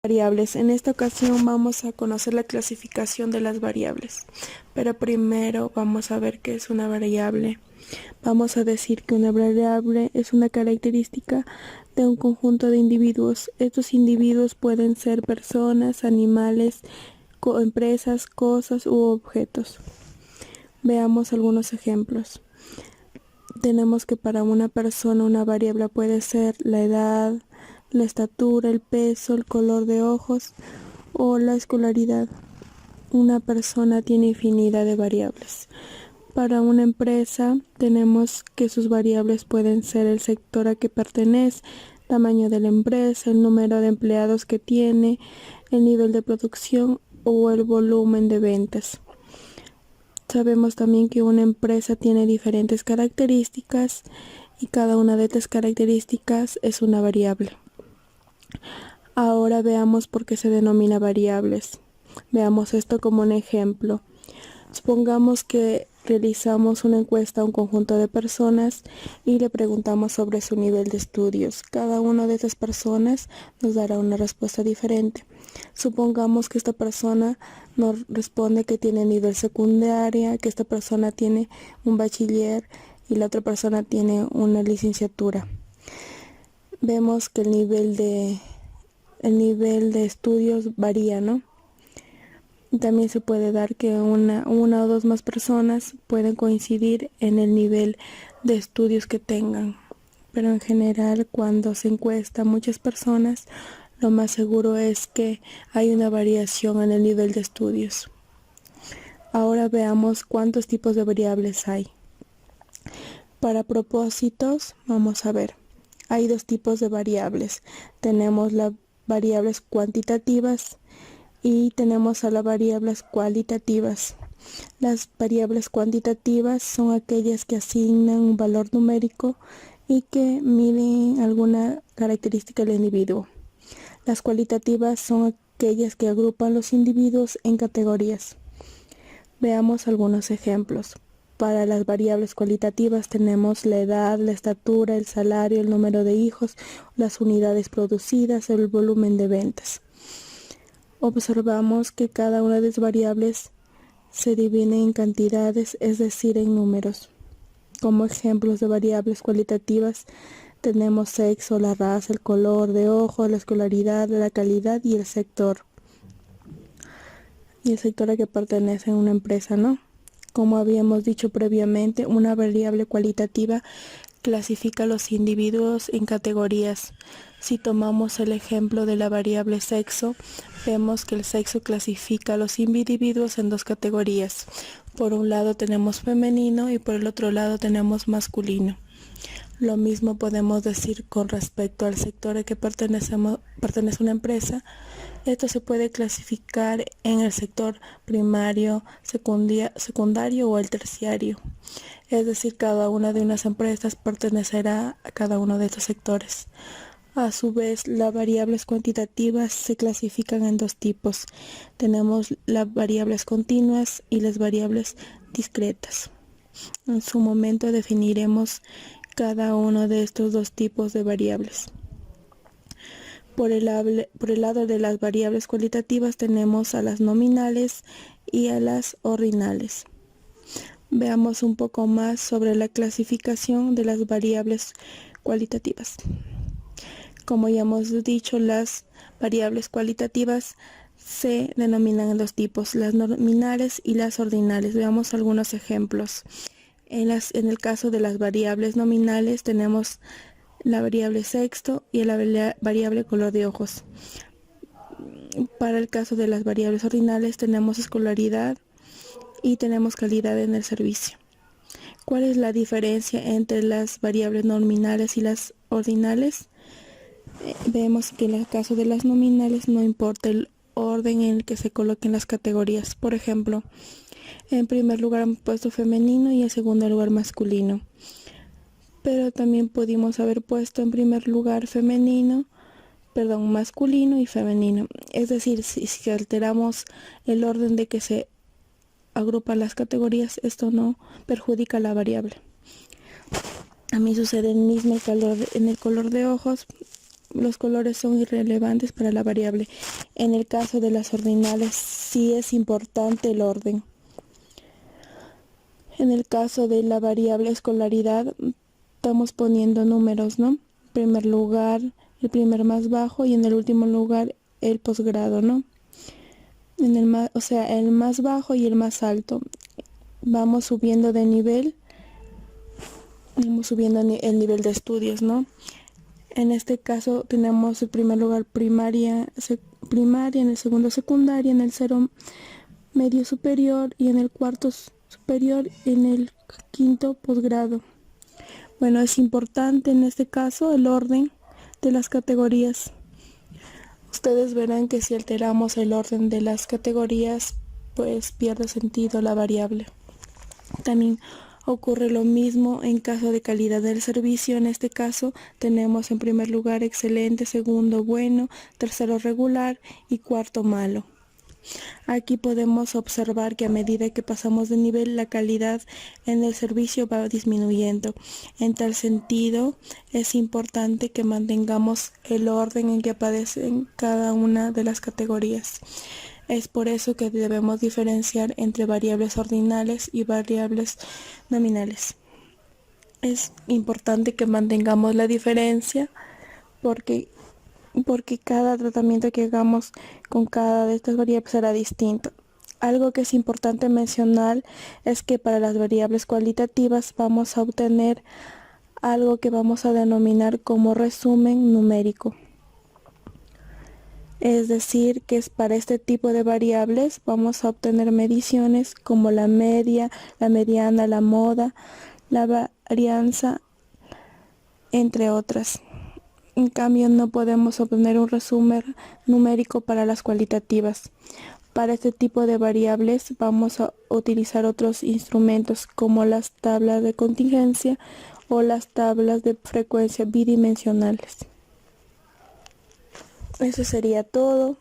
Variables. En esta ocasión vamos a conocer la clasificación de las variables, pero primero vamos a ver qué es una variable. Vamos a decir que una variable es una característica de un conjunto de individuos. Estos individuos pueden ser personas, animales, empresas, cosas u objetos. Veamos algunos ejemplos. Tenemos que para una persona una variable puede ser la edad, la estatura, el peso, el color de ojos o la escolaridad. Una persona tiene infinidad de variables. Para una empresa tenemos que sus variables pueden ser el sector a que pertenece, tamaño de la empresa, el número de empleados que tiene, el nivel de producción o el volumen de ventas. Sabemos también que una empresa tiene diferentes características y cada una de estas características es una variable. Ahora veamos por qué se denomina variables. Veamos esto como un ejemplo. Supongamos que realizamos una encuesta a un conjunto de personas y le preguntamos sobre su nivel de estudios. Cada una de esas personas nos dará una respuesta diferente. Supongamos que esta persona nos responde que tiene nivel secundaria, que esta persona tiene un bachiller y la otra persona tiene una licenciatura. Vemos que el nivel de estudios varía, ¿no? También se puede dar que una o dos más personas pueden coincidir en el nivel de estudios que tengan. Pero en general, cuando se encuesta a muchas personas, lo más seguro es que hay una variación en el nivel de estudios. Ahora veamos cuántos tipos de variables hay. Para propósitos, vamos a ver. Hay dos tipos de variables. Tenemos las variables cuantitativas y tenemos a las variables cualitativas. Las variables cuantitativas son aquellas que asignan un valor numérico y que miden alguna característica del individuo. Las cualitativas son aquellas que agrupan los individuos en categorías. Veamos algunos ejemplos. Para las variables cualitativas tenemos la edad, la estatura, el salario, el número de hijos, las unidades producidas, el volumen de ventas. Observamos que cada una de las variables se divide en cantidades, es decir, en números. Como ejemplos de variables cualitativas tenemos sexo, la raza, el color de ojo, la escolaridad, la calidad y el sector. Y el sector a que pertenece a una empresa, ¿no? Como habíamos dicho previamente, una variable cualitativa clasifica a los individuos en categorías. Si tomamos el ejemplo de la variable sexo, vemos que el sexo clasifica a los individuos en dos categorías. Por un lado tenemos femenino y por el otro lado tenemos masculino. Lo mismo podemos decir con respecto al sector al que pertenece una empresa. Esto se puede clasificar en el sector primario, secundario o el terciario. Es decir, cada una de unas empresas pertenecerá a cada uno de estos sectores. A su vez, las variables cuantitativas se clasifican en dos tipos. Tenemos las variables continuas y las variables discretas. En su momento definiremos cada uno de estos dos tipos de variables. Por el lado de las variables cualitativas tenemos a las nominales y a las ordinales. Veamos un poco más sobre la clasificación de las variables cualitativas. Como ya hemos dicho, las variables cualitativas se denominan en dos tipos, las nominales y las ordinales. Veamos algunos ejemplos. En el caso de las variables nominales tenemos la variable sexo y la variable color de ojos. Para el caso de las variables ordinales tenemos escolaridad y tenemos calidad en el servicio. ¿Cuál es la diferencia entre las variables nominales y las ordinales? Vemos que en el caso de las nominales no importa el orden en el que se coloquen las categorías. Por ejemplo, en primer lugar han puesto femenino y en segundo lugar masculino. Pero también pudimos haber puesto en primer lugar masculino y femenino. Es decir, si alteramos el orden de que se agrupan las categorías, esto no perjudica la variable. A mí sucede el mismo en el color de ojos. los colores son irrelevantes para la variable. En el caso de las ordinales sí es importante el orden. En el caso de la variable escolaridad estamos poniendo números, ¿no? En primer lugar el primer más bajo y en el último lugar el posgrado, ¿no? El más bajo y el más alto. Vamos subiendo de nivel, vamos subiendo el nivel de estudios, ¿no? En este caso tenemos el primer lugar primaria, en el segundo secundaria, en el cero medio superior y en el cuarto superior, en el quinto posgrado. Bueno, es importante en este caso el orden de las categorías. Ustedes verán que si alteramos el orden de las categorías, pues pierde sentido la variable. También ocurre lo mismo en caso de calidad del servicio. En este caso tenemos en primer lugar excelente, segundo bueno, tercero regular y cuarto malo. Aquí podemos observar que a medida que pasamos de nivel, la calidad en el servicio va disminuyendo. En tal sentido, es importante que mantengamos el orden en que aparecen cada una de las categorías. Es por eso que debemos diferenciar entre variables ordinales y variables nominales. Es importante que mantengamos la diferencia porque cada tratamiento que hagamos con cada de estas variables será distinto. Algo que es importante mencionar es que para las variables cualitativas vamos a obtener algo que vamos a denominar como resumen numérico. Es decir, que para este tipo de variables vamos a obtener mediciones como la media, la mediana, la moda, la varianza, entre otras. En cambio, no podemos obtener un resumen numérico para las cualitativas. Para este tipo de variables vamos a utilizar otros instrumentos como las tablas de contingencia o las tablas de frecuencia bidimensionales. Eso sería todo.